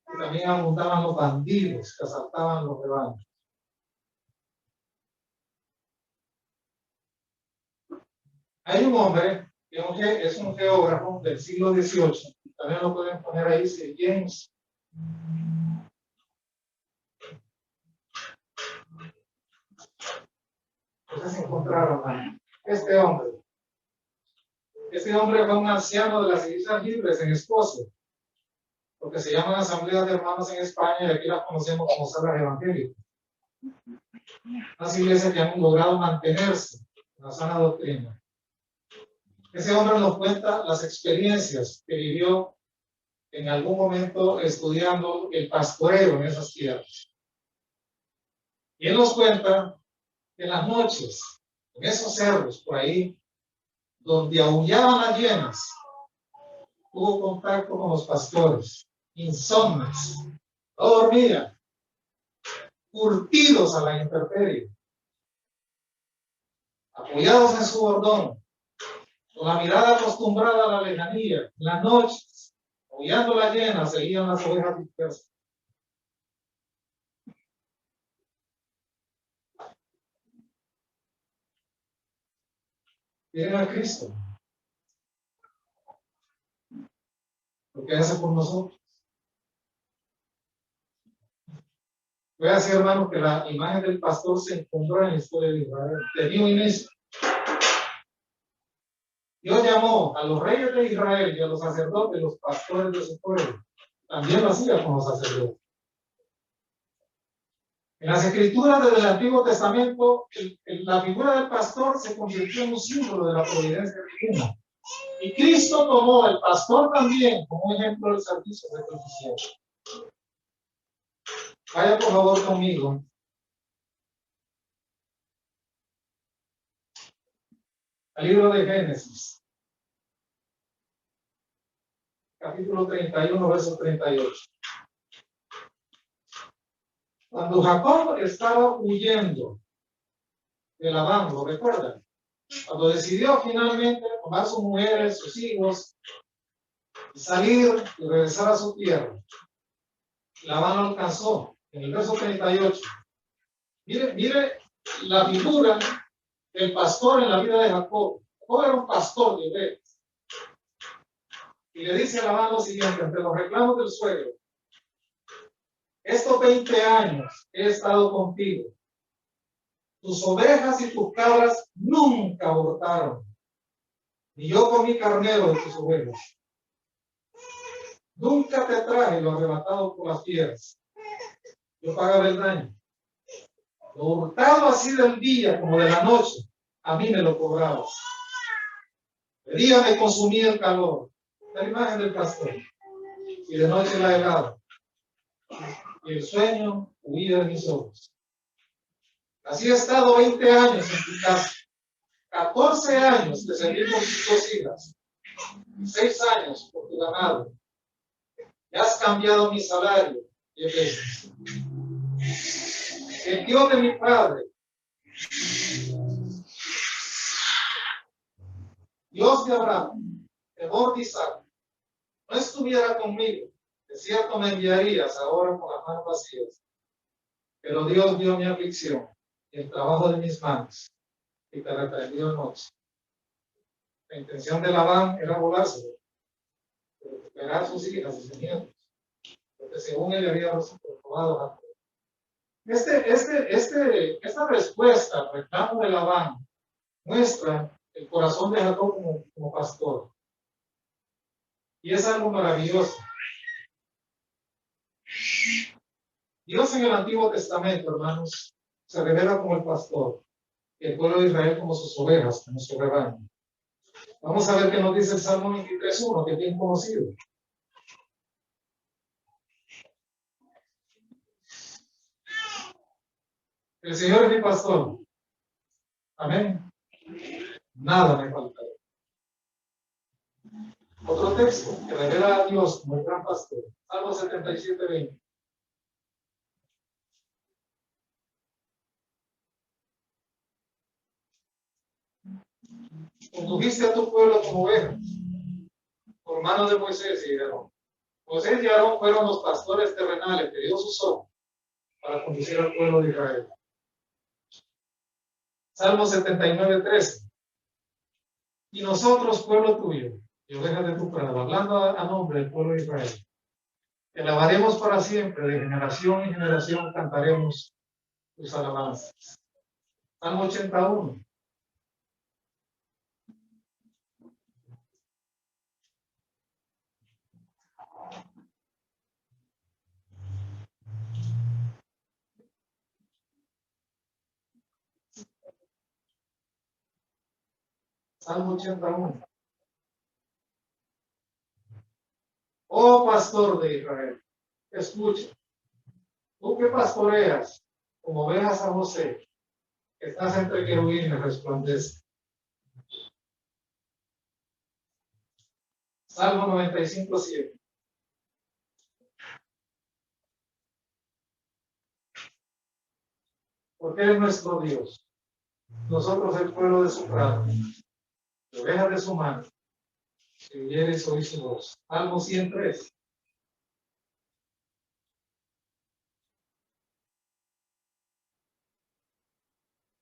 y también abundaban los bandidos que asaltaban los rebaños. Hay un hombre que es un geógrafo del siglo XVIII, también lo pueden poner ahí, James. No sé si encontraron a este hombre. Este hombre fue un anciano de las Islas Libres en Escocia, lo que se llaman asambleas de hermanos en España, y aquí las conocemos como salas evangélicas. Las iglesias que han logrado mantenerse en la sana doctrina. Ese hombre nos cuenta las experiencias que vivió en algún momento estudiando el pastoreo en esas tierras. Y él nos cuenta que en las noches, en esos cerros por ahí, donde aullaban las hienas, tuvo contacto con los pastores, insomnes, no dormían, curtidos a la intemperie, apoyados en su bordón, con la mirada acostumbrada a la lejanía, en las noches, aullando las hienas, seguían las ovejas dispersas. Tienen a Cristo, lo que hace por nosotros. Voy a decir, hermano, que la imagen del pastor se encontró en la historia de Israel. Tenía un inicio. Dios llamó a los reyes de Israel y a los sacerdotes, los pastores de su pueblo. También lo hacía con los sacerdotes. En las escrituras del Antiguo Testamento, la figura del pastor se convirtió en un símbolo de la providencia divina. Y Cristo tomó al pastor también como ejemplo del servicio de provisión. Vaya por favor conmigo al libro de Génesis, capítulo 31, verso 38. Cuando Jacob estaba huyendo de Labán, ¿lo recuerdan? Cuando decidió finalmente tomar sus mujeres, sus hijos, y salir y regresar a su tierra, Labán lo alcanzó. En el verso 38. Mire la figura del pastor en la vida de Jacob. Jacob era un pastor de ovejas. Y le dice a Labán lo siguiente, ante los reclamos del suegro: estos 20 años he estado contigo. Tus ovejas y tus cabras nunca abortaron, ni yo comí carnero de tus ovejas. Nunca te traje lo arrebatado por las fieras. Yo pagaba el daño. Lo hurtado así del día como de la noche, a mí me lo cobrabas. De día me consumía el calor, la imagen del pastor, y de noche la helada, y el sueño huía de mis ojos. Así he estado 20 años en tu casa, 14 años de servir por tus 2 hijas, 6 años por tu ganado. Y has cambiado mi salario 10 veces. El Dios de mi padre, Dios de Abraham, temor de Isaac, no estuviera conmigo, de cierto me enviarías ahora con las manos vacías. Pero Dios vio mi aflicción y el trabajo de mis manos, y te reprendió en noche. La intención de Labán era volárselo, pero recuperar a sus hijas y sus nietos, porque según él había robado a Jacob. Esta respuesta al reclamo de Labán muestra el corazón de Jacob como pastor. Y es algo maravilloso. Dios en el Antiguo Testamento, hermanos, se revela como el pastor, y el pueblo de Israel como sus ovejas, como su rebaño. Vamos a ver qué nos dice el Salmo 23:1, que es bien conocido. El Señor es mi pastor. Amén. Nada me faltará. Otro texto que revela a Dios como el gran pastor. Salmo 77:20. Condujiste a tu pueblo como ovejas, por mano de Moisés y de Aarón. Moisés y Aarón fueron los pastores terrenales que Dios usó para conducir al pueblo de Israel. Salmo 79:13. Y nosotros, pueblo tuyo, y ovejas de tu prado, hablando a nombre del pueblo de Israel, te alabaremos para siempre, de generación en generación cantaremos tus alabanzas. Salmo 81. Salmo 81. Oh pastor de Israel, escucha, tú que pastoreas como ovejas a José, que estás entre querubines, resplandece. Salmo 95:7. Porque Él es nuestro Dios, nosotros el pueblo de su prado, ovejas de su mano, que oyeres oír su voz. Salmo 103.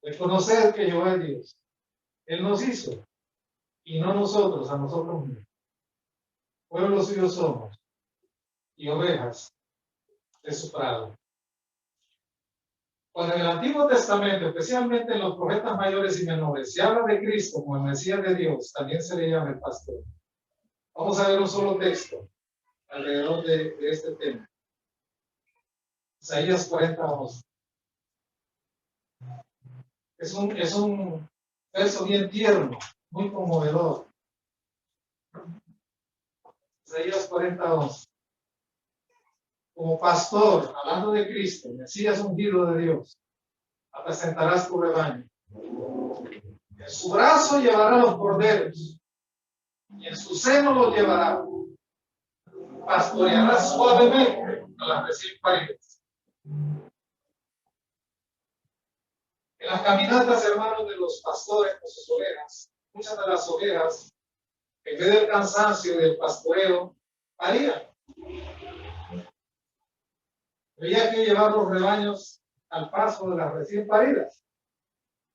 Reconocer que Jehová es Dios. Él nos hizo y no nosotros a nosotros mismos. Pueblo suyo somos y ovejas de su prado. Cuando en el Antiguo Testamento, especialmente en los profetas mayores y menores, se habla de Cristo como el Mesías de Dios, también se le llama el pastor. Vamos a ver un solo texto alrededor de este tema. Isaías 40:11. Es un verso bien tierno, muy conmovedor. Isaías 40:11. Como pastor, hablando de Cristo, Mesías ungido de Dios, apacentarás tu rebaño. En su brazo llevará los corderos, y en su seno los llevará. Pastoreará suavemente a las recién paridas. En las caminatas, hermanos, de los pastores con sus ovejas, muchas de las ovejas, en vez del cansancio y del pastoreo, parían. Había que llevar los rebaños al paso de las recién paridas.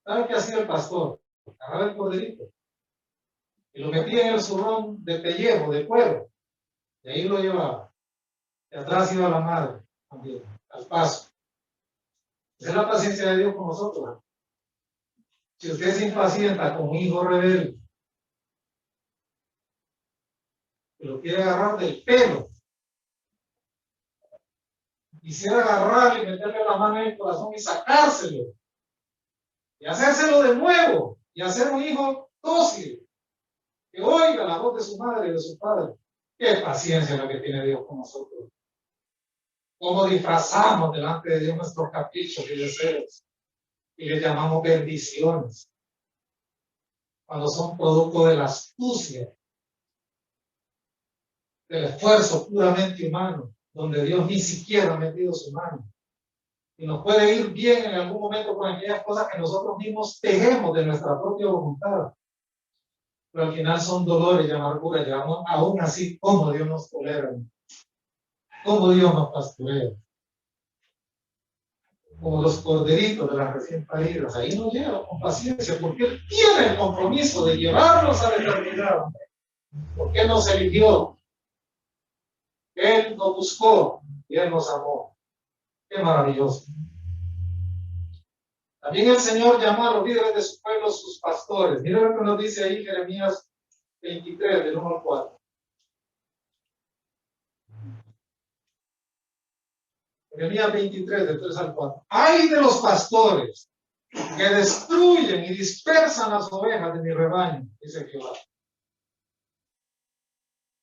¿Saben qué hacía el pastor? Agarraba el corderito y lo metía en el zurrón de pellejo, de cuero, y ahí lo llevaba. Y atrás iba la madre también, al paso. Esa es la paciencia de Dios con nosotros. Si usted se impacienta con un hijo rebelde, que lo quiere agarrar del pelo, quisiera agarrarle y meterle la mano en el corazón y sacárselo, y hacérselo de nuevo, y hacer un hijo dócil, que oiga la voz de su madre y de su padre. Qué paciencia la que tiene Dios con nosotros. Cómo disfrazamos delante de Dios nuestros caprichos y deseos y les llamamos bendiciones, cuando son producto de la astucia, del esfuerzo puramente humano, donde Dios ni siquiera ha metido su mano. Y nos puede ir bien en algún momento con aquellas cosas que nosotros mismos tejemos de nuestra propia voluntad. Pero al final son dolores y amarguras, y aún así, cómo Dios nos tolera, cómo Dios nos pastorea. Como los corderitos de las recién paridas, ahí nos lleva con paciencia, porque Él tiene el compromiso de llevarnos a la eternidad, porque Él nos eligió, Él nos buscó y Él nos amó. Qué maravilloso. También el Señor llamó a los líderes de su pueblo sus pastores. Mira lo que nos dice ahí Jeremías 23, del 1 al 4. Jeremías 23, del 3 al 4. ¡Ay de los pastores que destruyen y dispersan las ovejas de mi rebaño!, dice Jehová.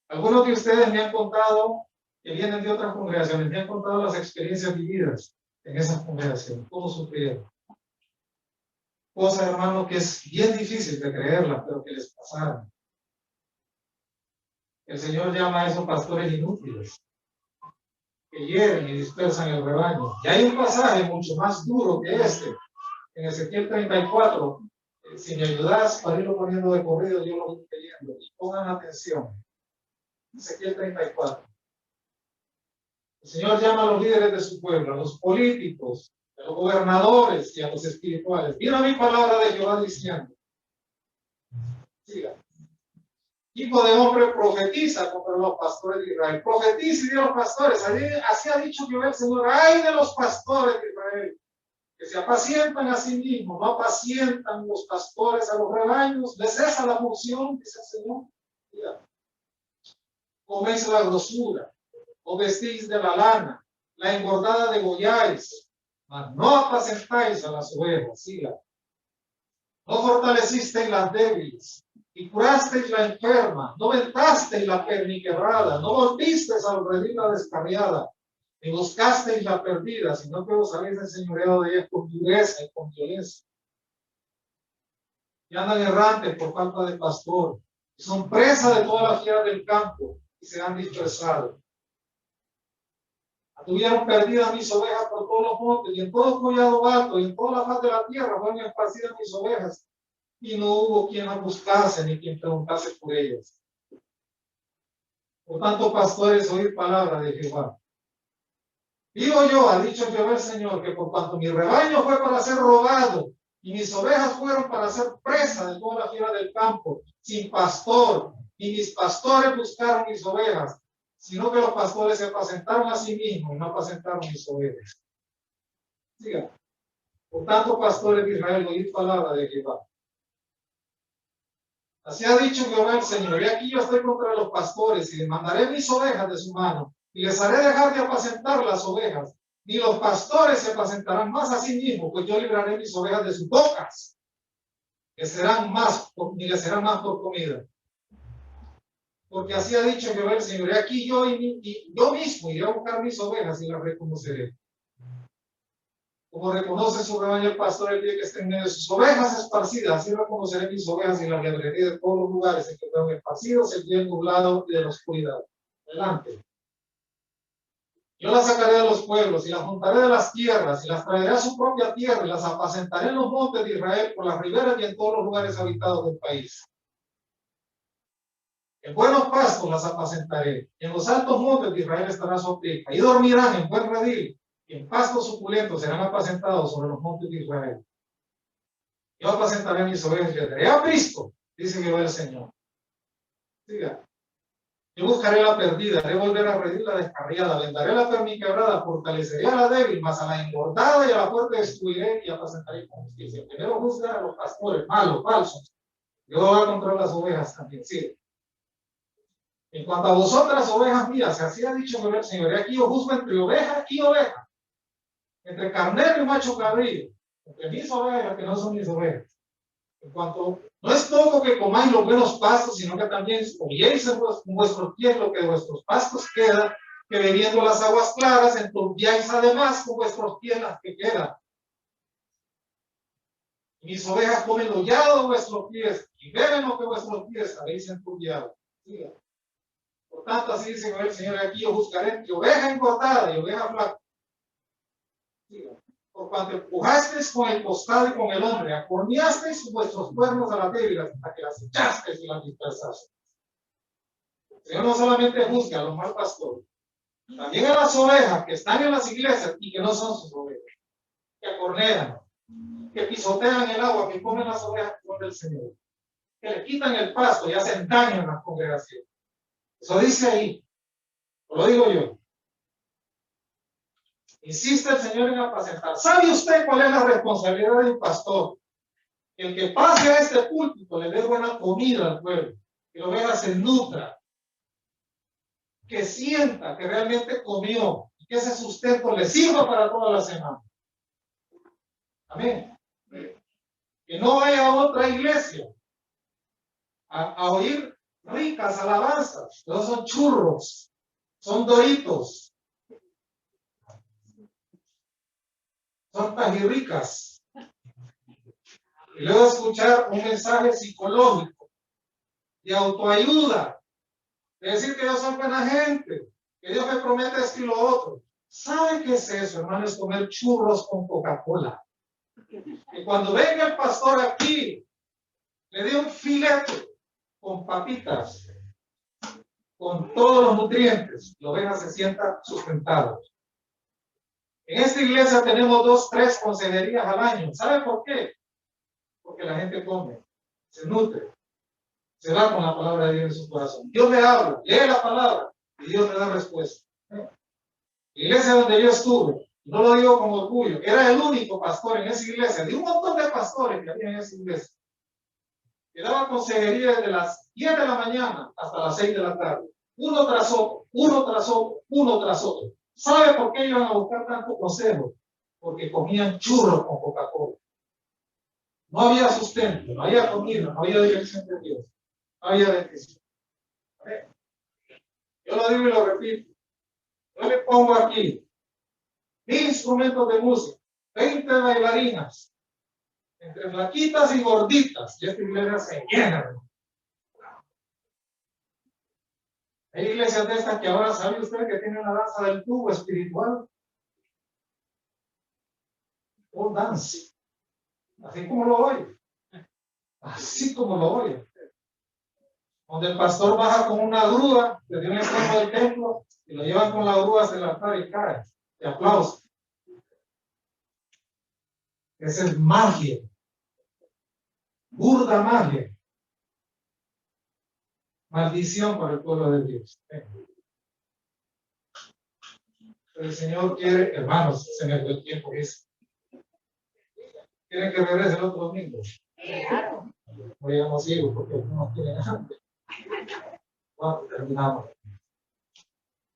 Algunos de ustedes me han contado, que vienen de otras congregaciones, me han contado las experiencias vividas en esas congregaciones, cómo sufrieron. Cosa, hermano, que es bien difícil de creerla, pero que les pasaron. El Señor llama a esos pastores inútiles, que hieren y dispersan el rebaño. Y hay un pasaje mucho más duro que este, en Ezequiel 34. Si me ayudas para irlo poniendo de corrido, yo lo voy leyendo. Y pongan atención. Ezequiel 34. El Señor llama a los líderes de su pueblo, a los políticos, a los gobernadores y a los espirituales. Mira mi palabra de Jehová diciendo. Siga. Hijo de hombre, profetiza contra los pastores de Israel. Profetiza y de los pastores. Así ha dicho Jehová el Señor. Ay de los pastores de Israel, que se apacientan a sí mismos, no apacientan los pastores a los rebaños. Les cesa la función, dice el Señor. Mira. Coméis la grosura, o vestís de la lana, la engordada degolláis, mas no apacentáis a las ovejas. Siga. No fortalecisteis las débiles, y curasteis la enferma, no ventasteis la perniquebrada, no volvisteis al redil la descarriada, ni buscasteis la perdida, sino que os habéis enseñoreado de ella con dureza y con violencia. Y andan errantes por falta de pastor, y son presa de todas las fieras del campo, y se han dispersado. Tuvieron perdidas mis ovejas por todos los montes, y en todo collado alto, y en toda la faz de la tierra fueron esparcidas mis ovejas, y no hubo quien las buscase, ni quien preguntase por ellas. Por tanto, pastores, oíd palabra de Jehová. Digo yo, ha dicho Jehová el Señor, que por cuanto mi rebaño fue para ser robado, y mis ovejas fueron para ser presa de toda la fiera del campo, sin pastor, y mis pastores buscaron mis ovejas, sino que los pastores se apacentaron a sí mismos y no apacentaron mis ovejas. Siga. Por tanto, pastores de Israel, oíd palabra de Jehová. Así ha dicho Jehová el Señor. Y aquí yo estoy contra los pastores y demandaré mis ovejas de su mano y les haré dejar de apacentar las ovejas. Ni los pastores se apacentarán más a sí mismos, pues yo libraré mis ovejas de sus bocas, que serán más, ni les serán más por comida. Porque así ha dicho Jehová el Señor. Y aquí yo mismo iré a buscar mis ovejas y las reconoceré. Como reconoce su rebaño el pastor el día que esté en medio de sus ovejas esparcidas, así reconoceré mis ovejas y las libraré de todos los lugares en que fueron esparcidos el día nublado y de la oscuridad. Adelante. Yo las sacaré de los pueblos y las juntaré de las tierras y las traeré a su propia tierra y las apacentaré en los montes de Israel, por las riberas y en todos los lugares habitados del país. En buenos pastos las apacentaré, y en los altos montes de Israel estará su aplica, y dormirán en buen redil, y en pastos suculentos serán apacentados sobre los montes de Israel. Yo apacentaré mis ovejas y les daré aprisco, dice Jehová el Señor. Siga. Yo buscaré la perdida, haré volver a redir la descarriada, vendaré la perniquebrada, fortaleceré a la débil, mas a la engordada y a la fuerte destruiré y apacentaré con justicia. Primero juzgar a los pastores malos, falsos. Yo voy a controlar las ovejas también. Sigue. En cuanto a vosotras, ovejas mías, así ha dicho el Señor, y aquí yo juzgo entre oveja y oveja, entre carnero y macho cabrillo, entre mis ovejas y las que no son mis ovejas. En cuanto, no es poco que comáis los buenos pastos, sino que también comiéis en vuestros pies lo que de vuestros pastos queda, que bebiendo las aguas claras enturbiáis además con vuestros pies las que quedan. Mis ovejas comen lo llado de vuestros pies y beben lo que vuestros pies habéis enturbiado. Siga. Por tanto, así dice el Señor, aquí yo buscaré entre oveja engordada y oveja flaca. Por cuanto empujasteis con el costado y con el hombre, acorneasteis vuestros cuernos a las débiles hasta que las echasteis y las dispersasteis. El Señor no solamente juzga a los mal pastores, también a las ovejas que están en las iglesias y que no son sus ovejas, que acornean, que pisotean el agua, que comen las ovejas del Señor, que le quitan el pasto y hacen daño en las congregaciones. Eso dice ahí, lo digo yo. Insiste el Señor en apacentar. ¿Sabe usted cuál es la responsabilidad de un pastor? El que pase a este púlpito le dé buena comida al pueblo, que la oveja se nutra, que sienta que realmente comió y que ese sustento le sirva para toda la semana. Amén. Que no vaya a otra iglesia a oír ricas alabanzas, no son churros, son doritos, son tajirricas. Y luego escuchar un mensaje psicológico, de autoayuda, de decir que Dios es buena gente, que Dios me promete esto y lo otro. ¿Sabe qué es eso, hermano? Es comer churros con Coca-Cola. Y cuando venga el pastor aquí, le dé un filete con papitas, con todos los nutrientes, la oveja se sienta sustentada. En esta iglesia tenemos 2, 3 consejerías al año. ¿Sabe por qué? Porque la gente come, se nutre, se va con la palabra de Dios en su corazón. Dios le habla, lee la palabra y Dios le da respuesta. La iglesia donde yo estuve, no lo digo con orgullo, era el único pastor en esa iglesia, de un montón de pastores que había en esa iglesia, que daba consejería desde las 10 de la mañana hasta las 6 de la tarde, uno tras otro, uno tras otro, uno tras otro. ¿Sabe por qué iban a buscar tanto consejo? Porque comían churros con Coca-Cola. No había sustento, no había comida, no había dirección de Dios, no había bendición. Yo lo digo y lo repito. Yo le pongo aquí 1000 instrumentos de música, 20 bailarinas, entre flaquitas y gorditas, y esta iglesia se llena. Hay iglesias de estas que ahora sabe usted que tienen la danza del tubo espiritual. O dance. Así como lo oye. Así como lo oye. Donde el pastor baja con una grúa desde un extremo del templo y lo llevan con la grúa hacia el altar y cae. De aplauso. Esa es magia. Burda magia. Maldición para el pueblo de Dios. El Señor quiere, hermanos, se me fue el tiempo. ¿Quieren que regrese el otro domingo? Claro. No digamos hijos porque no tienen hambre. Bueno, terminamos.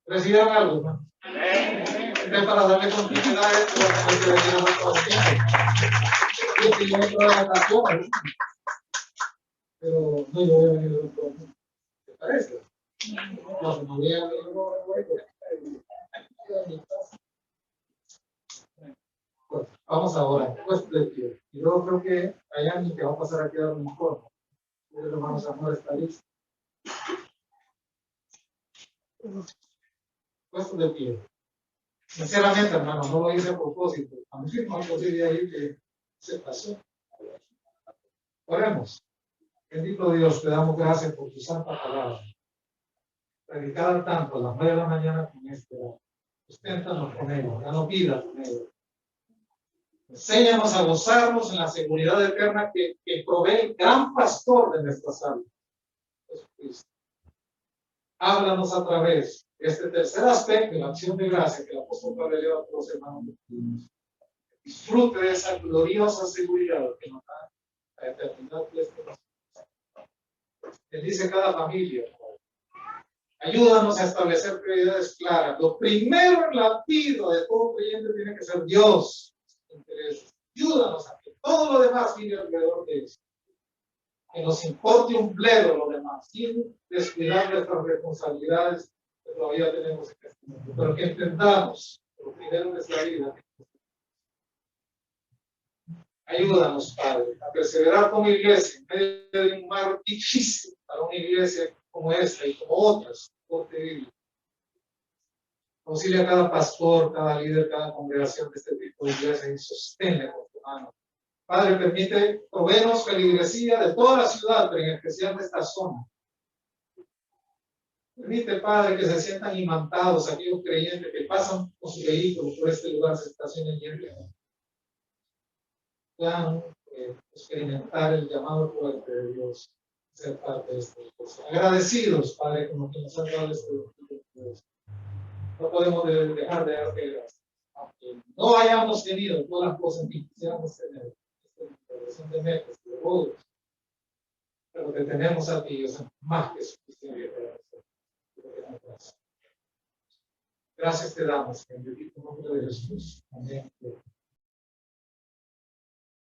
¿Recibieron algo, no? Para darle continuidad a esto, hay que venir a nuestro tiempo. Yo estoy dentro de vacaciones, pero no, yo voy a venir a otro tiempo. ¿Te parece? No, se me voy a venir Bueno, vamos ahora, pues de pie. Y luego creo que hay alguien que va a pasar aquí a dar un informe. El hermano Samuel está listo. Puesto de pie. Sinceramente, hermano, no lo hice a propósito. A mí no posible ahí que se pasó. Oremos. Bendito Dios, te damos gracias por tu santa palabra. Predicada tanto a las 9 de la mañana con este. Susténtanos con ello, danos vida con ello. Enséñanos a gozarnos en la seguridad eterna que provee el gran pastor de nuestras almas, Jesucristo. Háblanos a través de este tercer aspecto de la acción de gracia que el apóstol Pablo le lleva a todos los hermanos. Disfrute de esa gloriosa seguridad que nos da la eternidad de este pastor. Bendice cada familia. Ayúdanos a establecer prioridades claras. Lo primero en la vida de todo creyente tiene que ser Dios. Ayúdanos a que todo lo demás gire alrededor de eso. Que nos importe un bledo lo demás, sin descuidar nuestras responsabilidades que todavía tenemos en este mundo. Pero que entendamos lo primero en nuestra vida. Ayúdanos, Padre, a perseverar como iglesia en medio de un mar difícil para una iglesia como esta y como otras. Auxilia a cada pastor, cada líder, cada congregación de este tipo de iglesia y sosténle con tu mano. Padre, permite, provéenos feligresía de toda la ciudad, pero en especial de esta zona. Permite, Padre, que se sientan imantados aquellos creyentes que pasan con su vehículo por este lugar, se estacionen y entren. Puedan experimentar el llamado fuerte de Dios, ser parte de este proceso. Agradecidos, Padre, como que nos han dado este proceso. No podemos dejar de darte gracias. Aunque no hayamos tenido todas las cosas que quisiéramos tener, son de metas, de logros, pero que tenemos a ti, es más que suficiente para nosotros. Gracias te damos, en el nombre de Jesús. Amén.